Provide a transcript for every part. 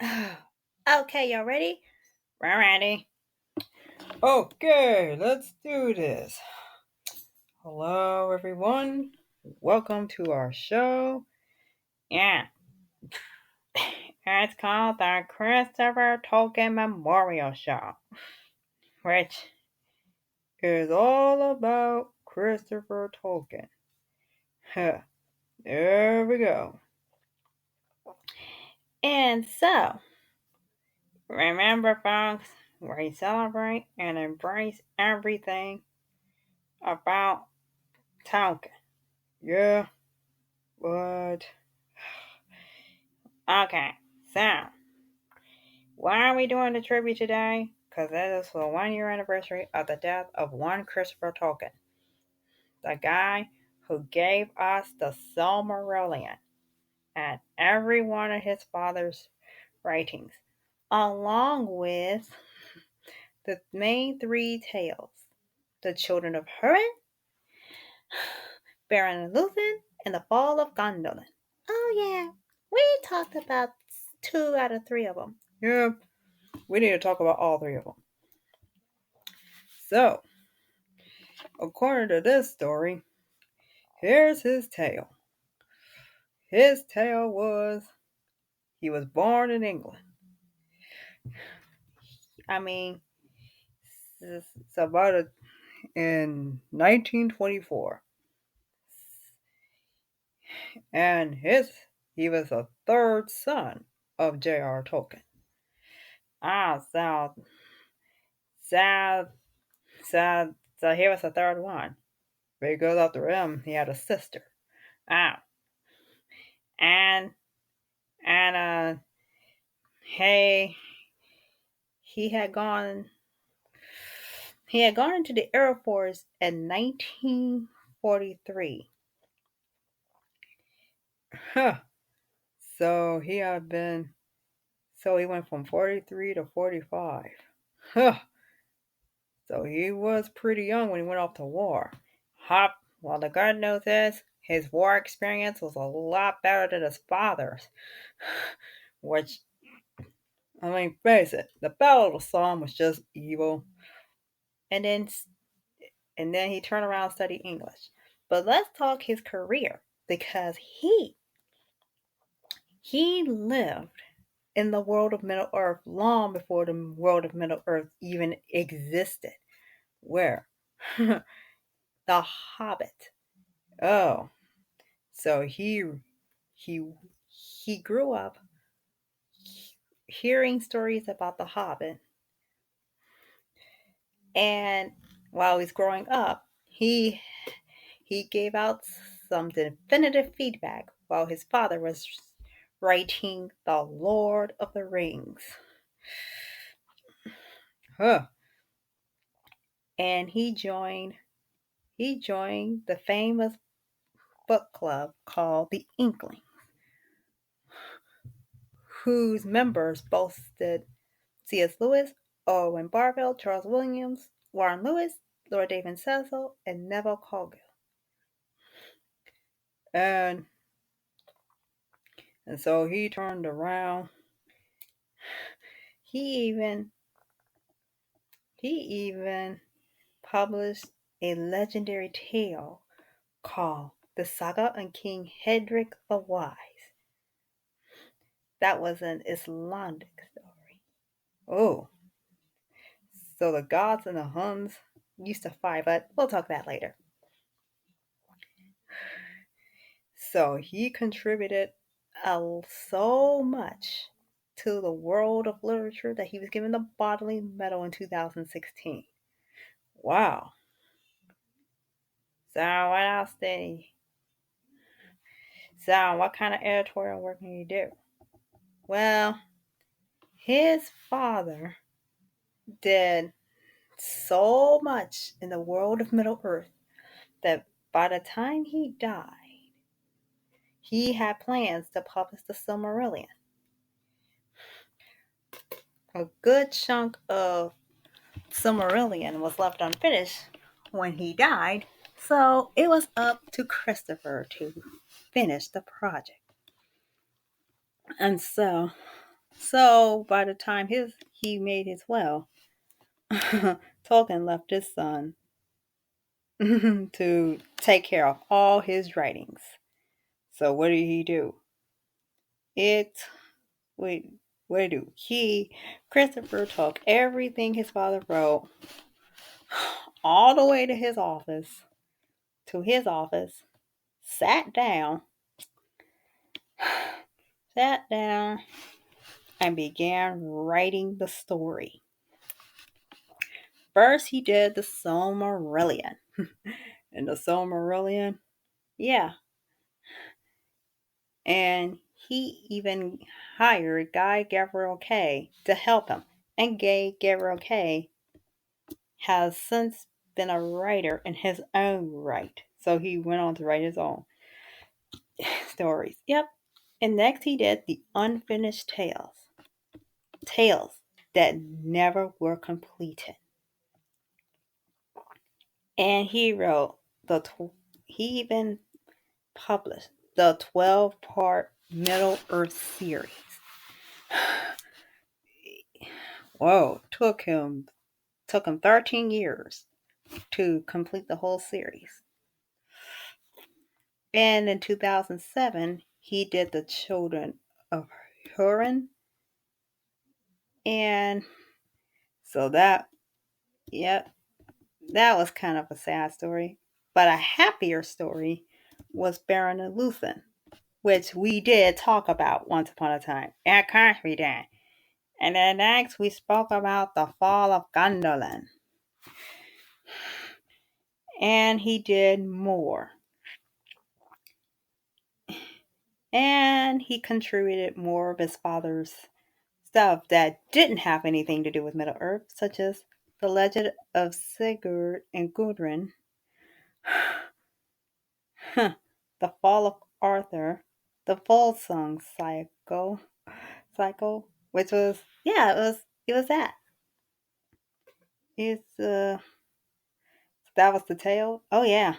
Okay, y'all ready? We're ready. Okay, let's do this. Hello, everyone. Welcome to our show. Yeah. It's called the Christopher Tolkien Memorial Show, which Is all about Christopher Tolkien. Huh, there we go. and so remember, folks, we celebrate and embrace everything about Tolkien. Yeah, but Okay, so why are we doing the tribute today? Because it is the 1 year anniversary of the death of one Christopher Tolkien, the guy who gave us the Silmarillion and every one of his father's writings, along with the main three tales: the Children of Hurin, Beren Luthien, and the Fall of Gondolin. Oh yeah, we talked about 2 out of 3 of them. yeah, we need to talk about all three of them. So, according to this story, here's his tale. His tale was he was born in England. I mean, It's about in 1924. And he was a third son of J.R. Tolkien. so so so here was the third one. Because after him, he had a sister. Oh, and and hey, he had gone he had gone into the Air Force in 1943. Huh. So he had been, so he went from 43 to 45. Huh. So he was pretty young when he went off to war. Hop, well, the good news is his war experience was a lot better than his father's, which, I mean, face it, the Battle of the Somme was just evil. and then and then he turned around and studied English. But let's talk his career, because he lived in the world of Middle Earth long before the world of Middle Earth even existed. Where? The Hobbit. Oh, so he He grew up hearing stories about the Hobbit, and while he's growing up, he gave out some definitive feedback while his father was writing The Lord of the Rings. huh. And he joined the famous book club called the Inkling, whose members boasted C.S. Lewis, Owen Barville, Charles Williams, Warren Lewis, Lord David Cecil, and Neville Coghill. And so he turned around. He even he even published a legendary tale called The Saga on King Hedrick the Wise. That was an Icelandic story. Oh, So the gods and the Huns used to fight, but we'll talk that later. So he contributed so much to the world of literature that he was given the Bodley Medal in 2016. wow. So what else did he? So what kind of editorial work can he do? Well, his father did so much in the world of Middle Earth that by the time he died, he had plans to publish the Silmarillion. A good chunk of Silmarillion was left unfinished when he died, so it was up to Christopher to finish the project. And so So by the time he made his will, Tolkien left his son to take care of all his writings. So what did he do? It wait what did he do? Christopher took everything his father wrote all the way to his office, sat down, sat down, and began writing the story. First, he did the Silmarillion. And the Silmarillion, yeah. And he even hired Guy Gavriel Kay to help him. And Guy Gavriel Kay has since been a writer in his own right. So he went on to write his own stories. Yep. And next he did the unfinished tales. Tales that never were completed. And he wrote he even published the 12-part Middle Earth series. Whoa, took him 13 years to complete the whole series. And in 2007, he did the Children of Hurin. And so that was kind of a sad story. But a happier story was Beren Luthien, which we did talk about once upon a time. Of course we did. And then next we spoke about the Fall of Gondolin. And he did more. And he contributed more of his father's stuff that didn't have anything to do with Middle Earth, such as the Legend of Sigurd and Gudrun, the Fall of Arthur, the Volsung cycle, which was it was that. It's that was the tale. Oh yeah,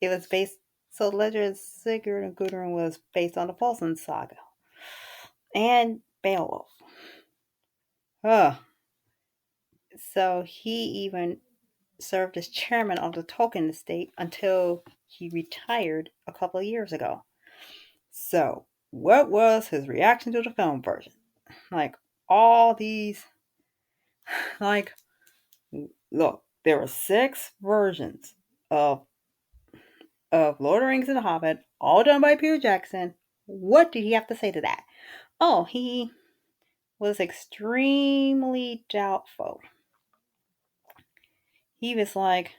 it was based. So the Legend of Sigurd and Gudrun was based on the Volsung saga and Beowulf. So he even served as chairman of the Tolkien estate until he retired a couple of years ago. So, what was his reaction to the film version? Like, all these, like, look, there were 6 versions of Lord of the Rings and the Hobbit, all done by Peter Jackson. What did he have to say to that? Oh, he was extremely doubtful. He was like,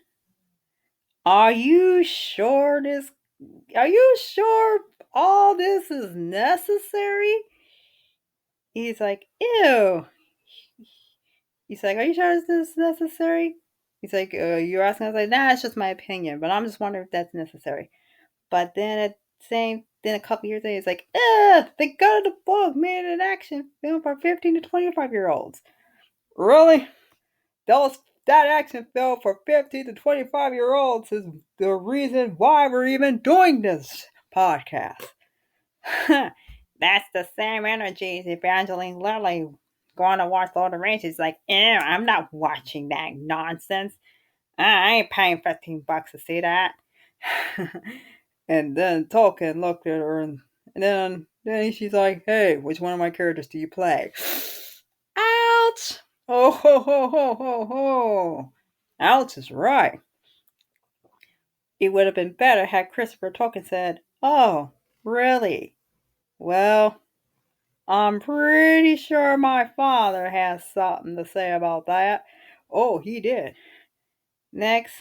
Are you sure all this is necessary? He's like, ew. He's like, are you sure this is necessary? He's like, you're asking? I was like, nah, it's just my opinion, but I'm just wondering if that's necessary. But then then a couple years later, he's like, they got the book made an action film for 15 to 25-year-olds. Really? That action film for 15 to 25-year-olds is the reason why we're even doing this podcast. That's the same energy as Evangeline Lilly going to watch Lord of the Rings. She's like, I'm not watching that nonsense. I ain't paying $15 to see that. And then Tolkien looked at her and then she's like, hey, which one of my characters do you play? Ouch! Oh ho ho ho ho ho! Ouch is right. It would have been better had Christopher Tolkien said, oh, really? Well, I'm pretty sure my father has something to say about that. Oh, he did. Next,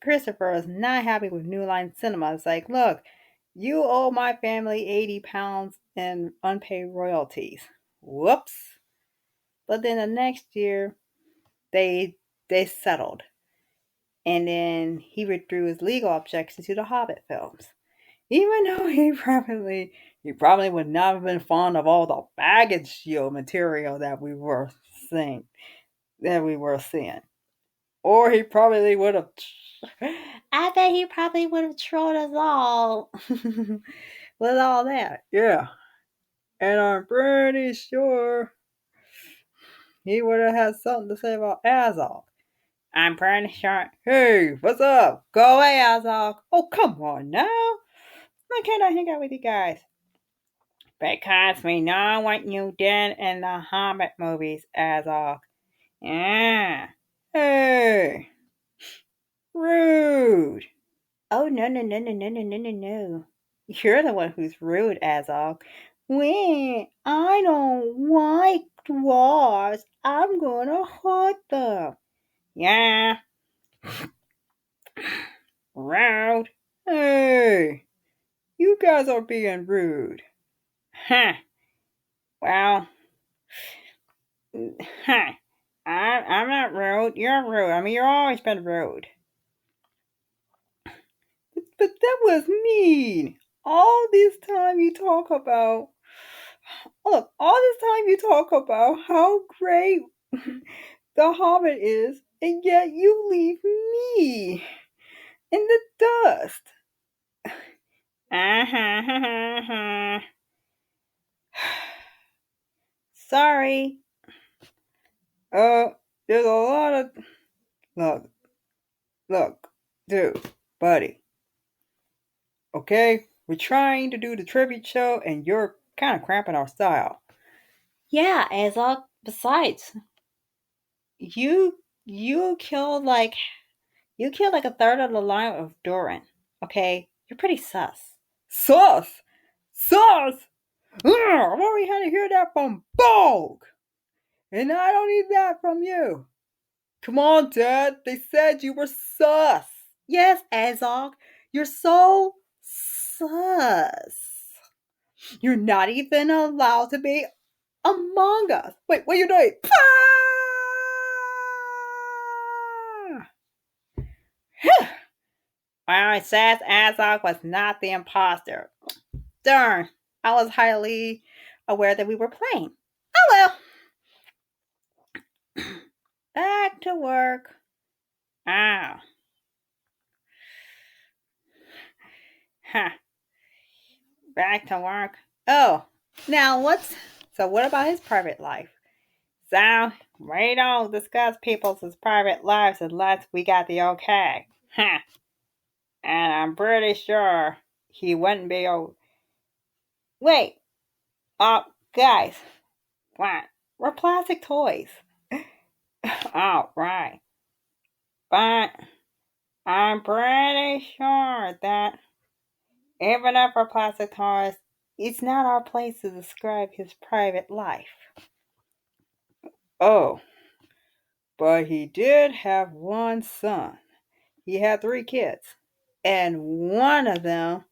Christopher was not happy with New Line Cinema. It's like, look, you owe my family 80 pounds in unpaid royalties. Whoops. But then the next year, they settled. And then he withdrew his legal objection to the Hobbit films. Even though he probably would not have been fond of all the baggage shield material that we were seeing. Or he probably would have. I bet he probably would have trolled us all with all that. Yeah. And I'm pretty sure he would have had something to say about Azog. I'm pretty sure. Hey, what's up? Go away, Azog. Oh, come on now. Why can't I hang out with you guys? Because we know what you did in the Hobbit movies, Azog. Yeah. Hey. Rude. Oh, no, no, no, no, no, no, no, no, no. You're the one who's rude, Azog. Wait, I don't like dwarves. I'm gonna hurt them. Yeah. Rude. Hey. You guys are being rude. Huh. Well, huh. I'm not rude. You're rude. I mean, you've always been rude. But that was mean. All this time you talk about. Look, all this time you talk about how great the Hobbit is, and yet you leave me in the dust. Sorry. There's a lot of. Look, dude, buddy. Okay? We're trying to do the tribute show, and you're kind of cramping our style. Yeah, Azog. Besides, you killed like a third of the line of Durin. Okay, you're pretty sus. Sus! Sus! I've already had to hear that from Bog! And I don't need that from you. Come on, Dad. They said you were sus. Yes, Azog, you're so sus. You're not even allowed to be among us. Wait, what are you doing? Well, it says Azog was not the imposter. Darn, I was highly aware that we were playing. Oh well. Back to work. Ah. Huh. Back to work. Oh, now what about his private life? So, we don't discuss people's private lives unless we got the okay. Huh. And I'm pretty sure he wouldn't be. Wait. Guys. What? We're plastic toys. Oh, right. But I'm pretty sure that even if we're plastic toys, it's not our place to describe his private life. Oh, but he did have one son. He had 3 kids. And one of them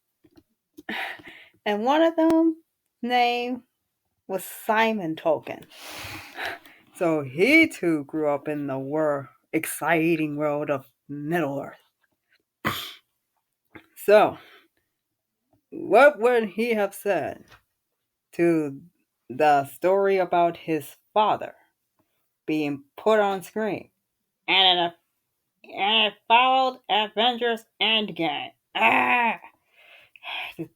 name was Simon Tolkien. So he too grew up in the exciting world of Middle Earth. So, what would he have said to the story about his father being put on screen? And it followed Avengers Endgame. Ah!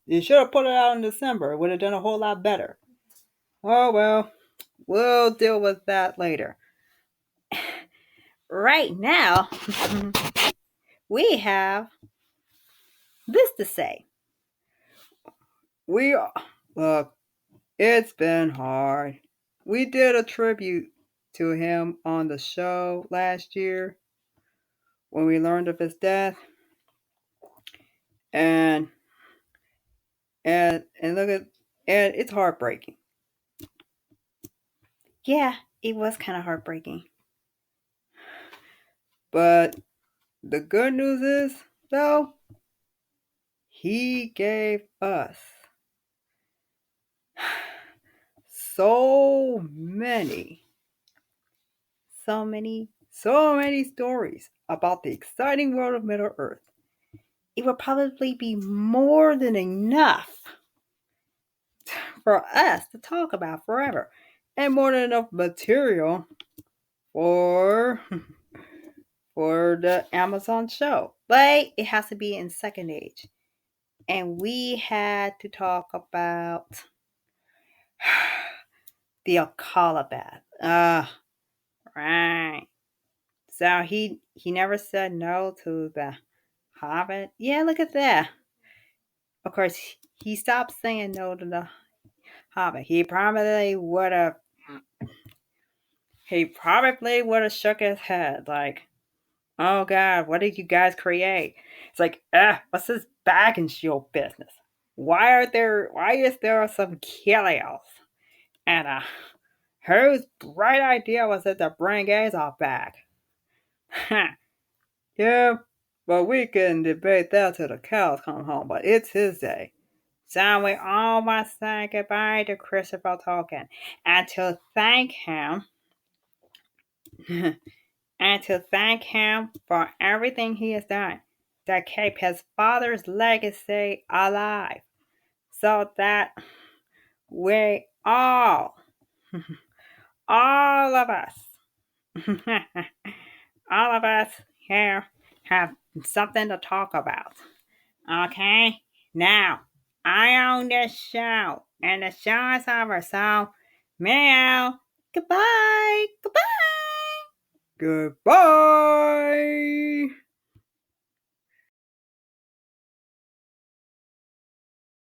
You should have put it out in December. It would have done a whole lot better. Oh well, we'll deal with that later. Right now, we have this to say. Look, it's been hard. We did a tribute to him on the show last year when we learned of his death. And look at, and it's heartbreaking. Yeah, it was kind of heartbreaking. But the good news is, though, he gave us so many stories about the exciting world of Middle Earth. It would probably be more than enough for us to talk about forever, and more than enough material for for the Amazon show. But it has to be in second age. And we had to talk about the Akala bath. Right. So he never said no to the Hobbit. Yeah, look at that. Of course, he stopped saying no to the Hobbit. He probably would have. He probably would have shook his head like, "Oh God, what did you guys create?" It's like, what's this bag and shield business? Why is there some kills? And whose bright idea was it to bring Azog back? Yeah, but we can debate that till the cows come home, but it's his day. So we all must say goodbye to Christopher Tolkien. And to thank him and to thank him for everything he has done to keep his father's legacy alive. So that we all of us, all of us here have something to talk about. Okay? Now, I own this show, and the show is over, so meow. Goodbye. Goodbye. Goodbye.